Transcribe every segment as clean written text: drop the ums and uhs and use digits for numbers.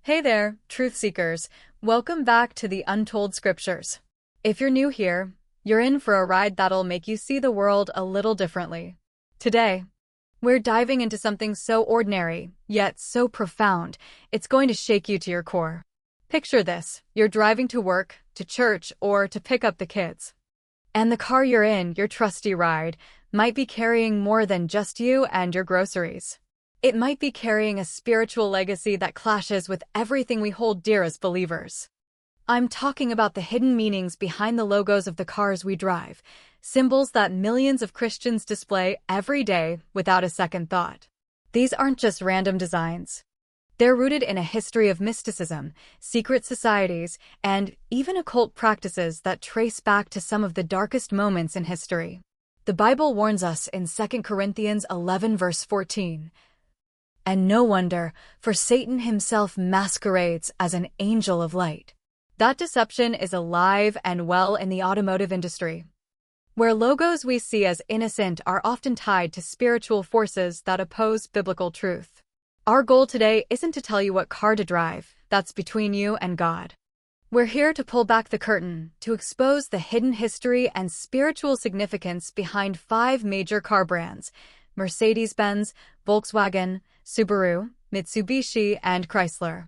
Hey there, truth seekers. Welcome back to the Untold Scriptures. If you're new here, you're in for a ride that'll make you see the world a little differently. Today, we're diving into something so ordinary, yet so profound, it's going to shake you to your core. Picture this: you're driving to work, to church, or to pick up the kids. And the car you're in, your trusty ride, might be carrying more than just you and your groceries. It might be carrying a spiritual legacy that clashes with everything we hold dear as believers. I'm talking about the hidden meanings behind the logos of the cars we drive, symbols that millions of Christians display every day without a second thought. These aren't just random designs. They're rooted in a history of mysticism, secret societies, and even occult practices that trace back to some of the darkest moments in history. The Bible warns us in 2 Corinthians 11 verse 14, "And no wonder, for Satan himself masquerades as an angel of light." That deception is alive and well in the automotive industry, where logos we see as innocent are often tied to spiritual forces that oppose biblical truth. Our goal today isn't to tell you what car to drive. That's between you and God. We're here to pull back the curtain, to expose the hidden history and spiritual significance behind 5 major car brands: Mercedes-Benz, Volkswagen, Subaru, Mitsubishi, and Chrysler.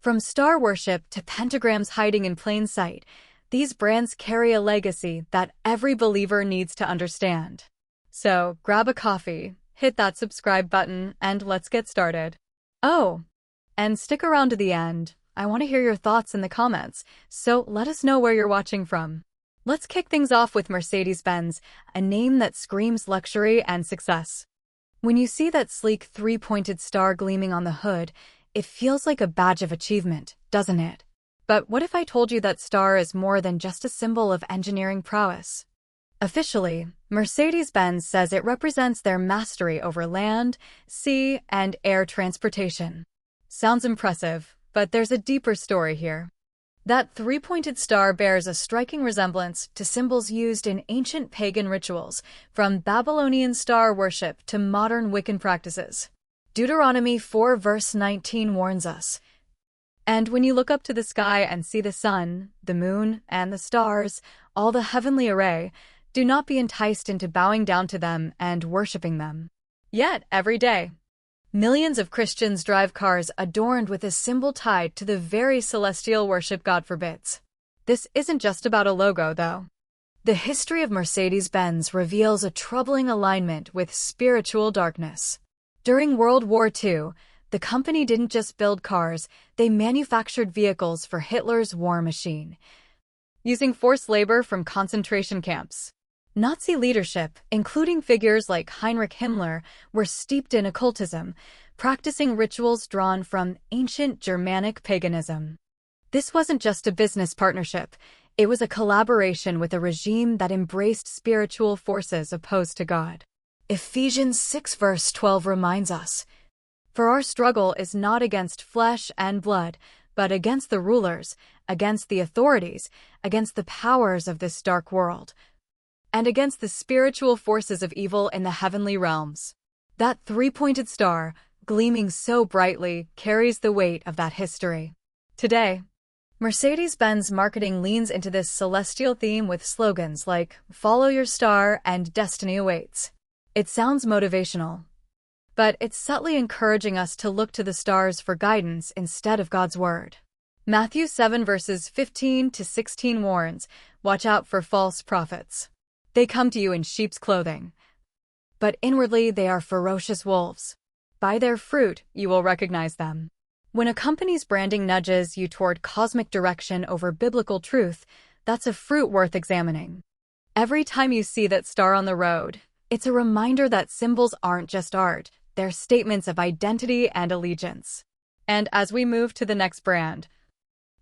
From star worship to pentagrams hiding in plain sight, these brands carry a legacy that every believer needs to understand. So, grab a coffee, hit that subscribe button, and let's get started. Oh, and stick around to the end. I want to hear your thoughts in the comments, so let us know where you're watching from. Let's kick things off with Mercedes-Benz, a name that screams luxury and success. When you see that sleek 3-pointed star gleaming on the hood, it feels like a badge of achievement, doesn't it? But what if I told you that star is more than just a symbol of engineering prowess? Officially, Mercedes-Benz says it represents their mastery over land, sea, and air transportation. Sounds impressive, but there's a deeper story here. That 3-pointed star bears a striking resemblance to symbols used in ancient pagan rituals, from Babylonian star worship to modern Wiccan practices. Deuteronomy 4 verse 19 warns us, "And when you look up to the sky and see the sun, the moon, and the stars, all the heavenly array, do not be enticed into bowing down to them and worshiping them." Yet, every day, millions of Christians drive cars adorned with a symbol tied to the very celestial worship God forbids. This isn't just about a logo, though. The history of Mercedes-Benz reveals a troubling alignment with spiritual darkness. During World War II, the company didn't just build cars, they manufactured vehicles for Hitler's war machine, using forced labor from concentration camps. Nazi leadership, including figures like Heinrich Himmler, were steeped in occultism, practicing rituals drawn from ancient Germanic paganism. This wasn't just a business partnership, it was a collaboration with a regime that embraced spiritual forces opposed to God. Ephesians 6 verse 12 reminds us, "For our struggle is not against flesh and blood, but against the rulers, against the authorities, against the powers of this dark world, and against the spiritual forces of evil in the heavenly realms." That 3-pointed star, gleaming so brightly, carries the weight of that history. Today, Mercedes-Benz marketing leans into this celestial theme with slogans like "Follow your star" and "Destiny awaits." It sounds motivational, but it's subtly encouraging us to look to the stars for guidance instead of God's word. Matthew 7 verses 15 to 16 warns, "Watch out for false prophets. They come to you in sheep's clothing, but inwardly they are ferocious wolves. By their fruit you will recognize them." When a company's branding nudges you toward cosmic direction over biblical truth, that's a fruit worth examining. Every time you see that star on the road, it's a reminder that symbols aren't just art, they're statements of identity and allegiance. And as we move to the next brand,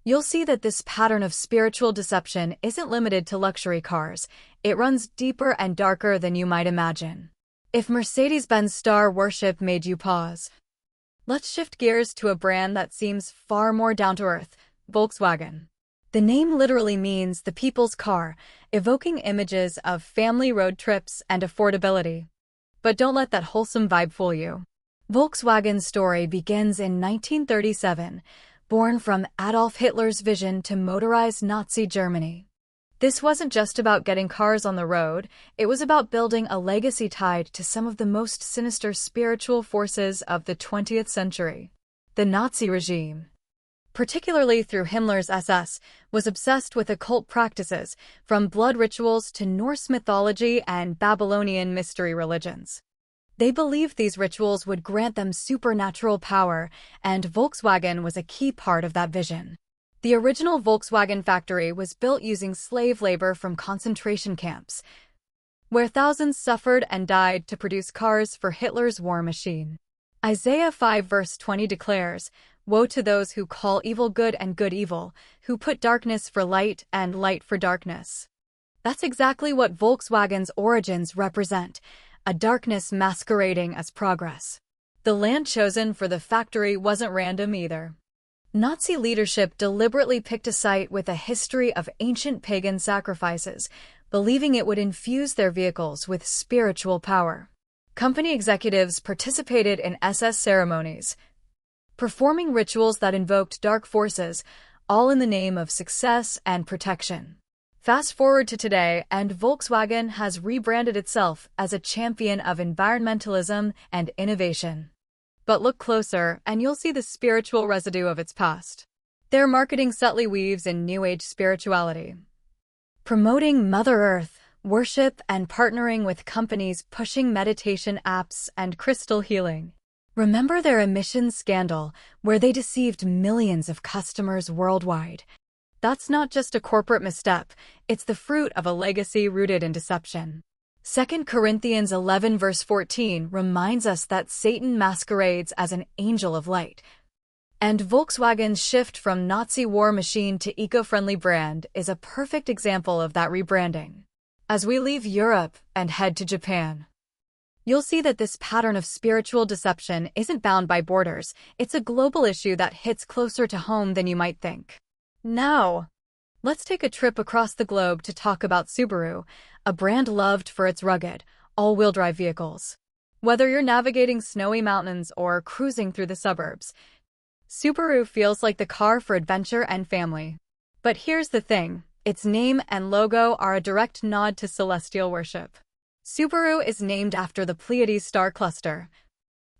you'll see that this pattern of spiritual deception isn't limited to luxury cars. It runs deeper and darker than you might imagine. If Mercedes-Benz star worship made you pause, let's shift gears to a brand that seems far more down-to-earth: Volkswagen. The name literally means the people's car, evoking images of family road trips and affordability. But don't let that wholesome vibe fool you. Volkswagen's story begins in 1937, born from Adolf Hitler's vision to motorize Nazi Germany. This wasn't just about getting cars on the road, it was about building a legacy tied to some of the most sinister spiritual forces of the 20th century. The Nazi regime, particularly through Himmler's SS, was obsessed with occult practices, from blood rituals to Norse mythology and Babylonian mystery religions. They believed these rituals would grant them supernatural power, and Volkswagen was a key part of that vision. The original Volkswagen factory was built using slave labor from concentration camps, where thousands suffered and died to produce cars for Hitler's war machine. Isaiah 5 verse 20 declares, "Woe to those who call evil good and good evil, who put darkness for light and light for darkness." That's exactly what Volkswagen's origins represent, a darkness masquerading as progress. The land chosen for the factory wasn't random either. Nazi leadership deliberately picked a site with a history of ancient pagan sacrifices, believing it would infuse their vehicles with spiritual power. Company executives participated in SS ceremonies, performing rituals that invoked dark forces, all in the name of success and protection. Fast forward to today, and Volkswagen has rebranded itself as a champion of environmentalism and innovation. But look closer, and you'll see the spiritual residue of its past. Their marketing subtly weaves in New Age spirituality, promoting Mother Earth, worship, and partnering with companies pushing meditation apps and crystal healing. Remember their emissions scandal, where they deceived millions of customers worldwide? That's not just a corporate misstep, it's the fruit of a legacy rooted in deception. 2 Corinthians 11 verse 14 reminds us that Satan masquerades as an angel of light. And Volkswagen's shift from Nazi war machine to eco-friendly brand is a perfect example of that rebranding. As we leave Europe and head to Japan, you'll see that this pattern of spiritual deception isn't bound by borders. It's a global issue that hits closer to home than you might think. Now, let's take a trip across the globe to talk about Subaru, a brand loved for its rugged, all-wheel drive vehicles. Whether you're navigating snowy mountains or cruising through the suburbs, Subaru feels like the car for adventure and family. But here's the thing, its name and logo are a direct nod to celestial worship. Subaru is named after the Pleiades star cluster,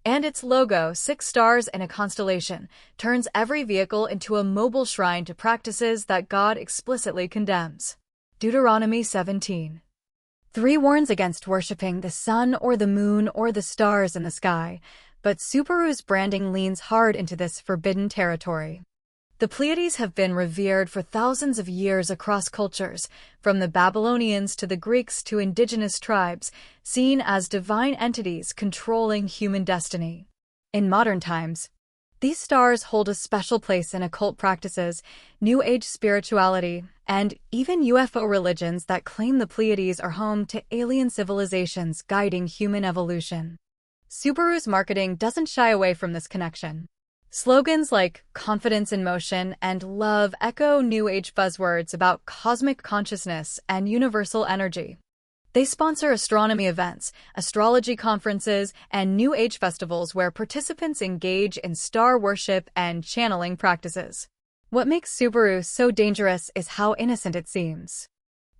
and its logo, 6 stars in a constellation, turns every vehicle into a mobile shrine to practices that God explicitly condemns. Deuteronomy 17:3 warns against worshipping the sun or the moon or the stars in the sky, but Subaru's branding leans hard into this forbidden territory. The Pleiades have been revered for thousands of years across cultures, from the Babylonians to the Greeks to indigenous tribes, seen as divine entities controlling human destiny. In modern times, these stars hold a special place in occult practices, New Age spirituality, and even UFO religions that claim the Pleiades are home to alien civilizations guiding human evolution. Subaru's marketing doesn't shy away from this connection. Slogans like "Confidence in Motion" and "Love" echo New Age buzzwords about cosmic consciousness and universal energy. They sponsor astronomy events, astrology conferences, and New Age festivals where participants engage in star worship and channeling practices. What makes Subaru so dangerous is how innocent it seems.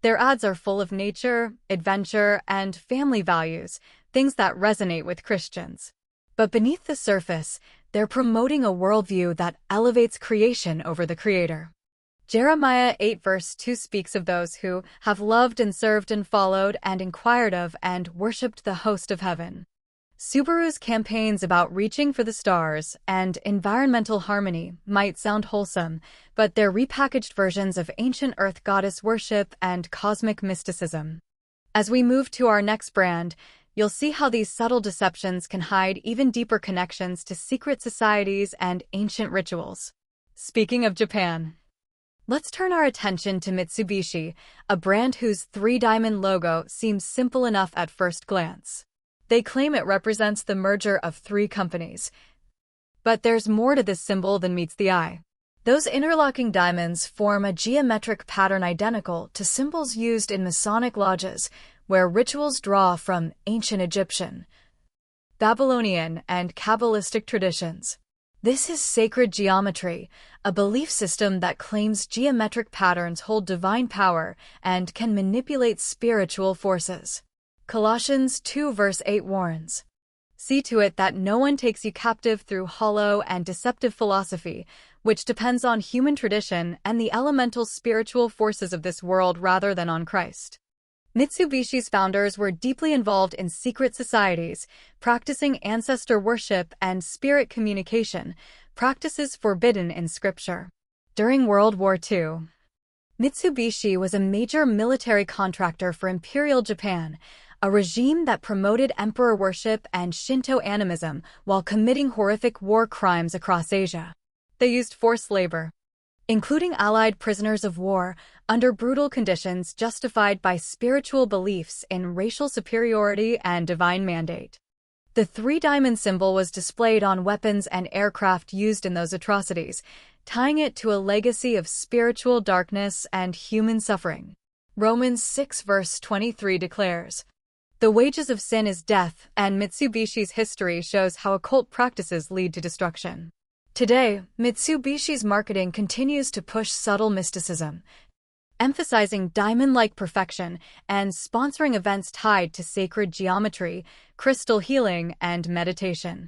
Their ads are full of nature, adventure, and family values, things that resonate with Christians. But beneath the surface, they're promoting a worldview that elevates creation over the creator. Jeremiah 8 verse 2 speaks of those who have loved and served and followed and inquired of and worshipped the host of heaven. Subaru's campaigns about reaching for the stars and environmental harmony might sound wholesome, but they're repackaged versions of ancient earth goddess worship and cosmic mysticism. As we move to our next brand, you'll see how these subtle deceptions can hide even deeper connections to secret societies and ancient rituals. Speaking of Japan, let's turn our attention to Mitsubishi, a brand whose 3-diamond logo seems simple enough at first glance. They claim it represents the merger of 3 companies. But there's more to this symbol than meets the eye. Those interlocking diamonds form a geometric pattern identical to symbols used in Masonic lodges, where rituals draw from ancient Egyptian, Babylonian, and Kabbalistic traditions. This is sacred geometry, a belief system that claims geometric patterns hold divine power and can manipulate spiritual forces. Colossians 2 verse 8 warns, "See to it that no one takes you captive through hollow and deceptive philosophy, which depends on human tradition and the elemental spiritual forces of this world rather than on Christ." Mitsubishi's founders were deeply involved in secret societies, practicing ancestor worship and spirit communication, practices forbidden in scripture. During World War II, Mitsubishi was a major military contractor for Imperial Japan, a regime that promoted emperor worship and Shinto animism while committing horrific war crimes across Asia. They used forced labor, including Allied prisoners of war, under brutal conditions justified by spiritual beliefs in racial superiority and divine mandate. The three-diamond symbol was displayed on weapons and aircraft used in those atrocities, tying it to a legacy of spiritual darkness and human suffering. Romans 6 verse 23 declares, "The wages of sin is death," and Mitsubishi's history shows how occult practices lead to destruction. Today, Mitsubishi's marketing continues to push subtle mysticism, emphasizing diamond-like perfection and sponsoring events tied to sacred geometry, crystal healing, and meditation.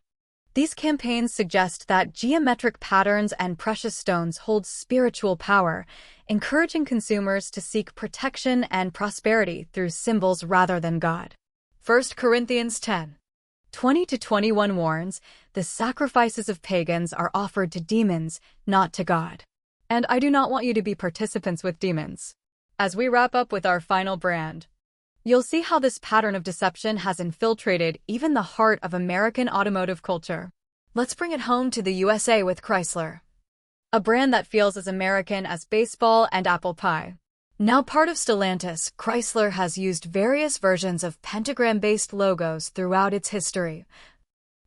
These campaigns suggest that geometric patterns and precious stones hold spiritual power, encouraging consumers to seek protection and prosperity through symbols rather than God. 1 Corinthians 10:20-21 warns, "The sacrifices of pagans are offered to demons, not to God." And I do not want you to be participants with demons. As we wrap up with our final brand, you'll see how this pattern of deception has infiltrated even the heart of American automotive culture. Let's bring it home to the USA with Chrysler, a brand that feels as American as baseball and apple pie. Now part of Stellantis, Chrysler has used various versions of pentagram-based logos throughout its history.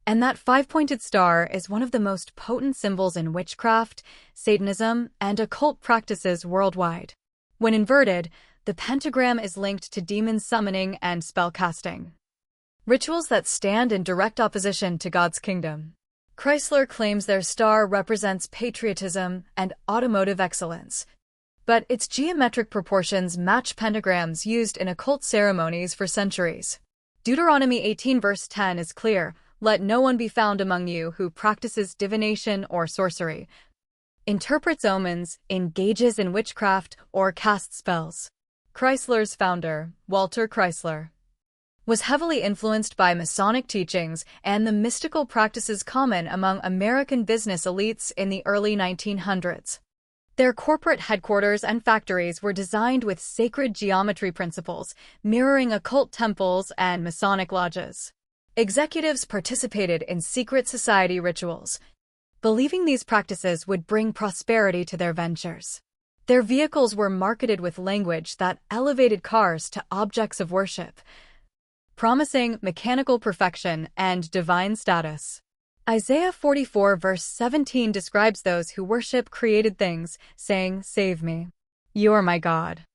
And that five-pointed star is one of the most potent symbols in witchcraft, Satanism, and occult practices worldwide. When inverted, the pentagram is linked to demon summoning and spellcasting, rituals that stand in direct opposition to God's kingdom. Chrysler claims their star represents patriotism and automotive excellence, but its geometric proportions match pentagrams used in occult ceremonies for centuries. Deuteronomy 18 verse 10 is clear, "Let no one be found among you who practices divination or sorcery, interprets omens, engages in witchcraft, or casts spells." Chrysler's founder, Walter Chrysler, was heavily influenced by Masonic teachings and the mystical practices common among American business elites in the early 1900s. Their corporate headquarters and factories were designed with sacred geometry principles, mirroring occult temples and Masonic lodges. Executives participated in secret society rituals, believing these practices would bring prosperity to their ventures. Their vehicles were marketed with language that elevated cars to objects of worship, promising mechanical perfection and divine status. Isaiah 44 verse 17 describes those who worship created things, saying, "Save me. You are my God."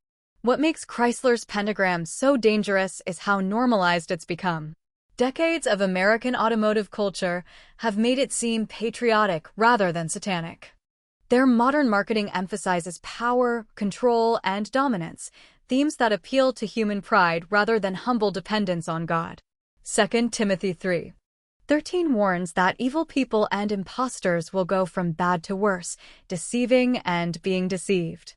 What makes Chrysler's pentagram so dangerous is how normalized it's become. Decades of American automotive culture have made it seem patriotic rather than satanic. Their modern marketing emphasizes power, control, and dominance, themes that appeal to human pride rather than humble dependence on God. 2 Timothy 3:13 warns that evil people and impostors will go from bad to worse, deceiving and being deceived.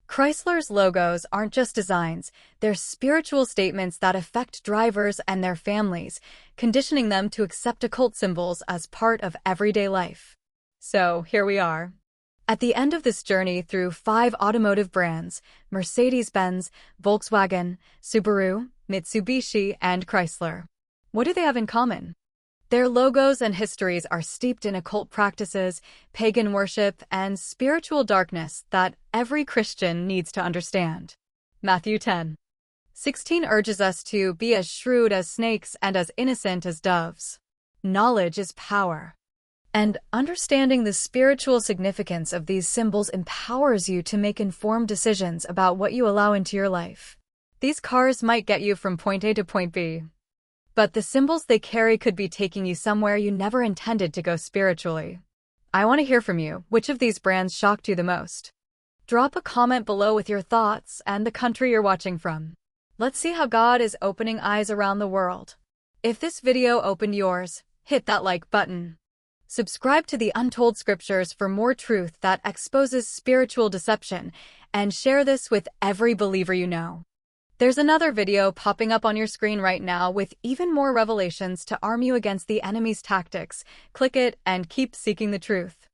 Chrysler's logos aren't just designs, they're spiritual statements that affect drivers and their families, conditioning them to accept occult symbols as part of everyday life. So, here we are, at the end of this journey through 5 automotive brands: Mercedes-Benz, Volkswagen, Subaru, Mitsubishi, and Chrysler. What do they have in common? Their logos and histories are steeped in occult practices, pagan worship, and spiritual darkness that every Christian needs to understand. Matthew 10:16 urges us to be as shrewd as snakes and as innocent as doves. Knowledge is power. And understanding the spiritual significance of these symbols empowers you to make informed decisions about what you allow into your life. These cars might get you from point A to point B, but the symbols they carry could be taking you somewhere you never intended to go spiritually. I want to hear from you. Which of these brands shocked you the most? Drop a comment below with your thoughts and the country you're watching from. Let's see how God is opening eyes around the world. If this video opened yours, hit that like button. Subscribe to the Untold Scriptures for more truth that exposes spiritual deception, and share this with every believer you know. There's another video popping up on your screen right now with even more revelations to arm you against the enemy's tactics. Click it and keep seeking the truth.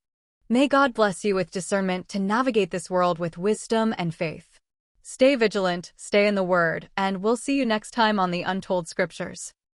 May God bless you with discernment to navigate this world with wisdom and faith. Stay vigilant, stay in the Word, and we'll see you next time on the Untold Scriptures.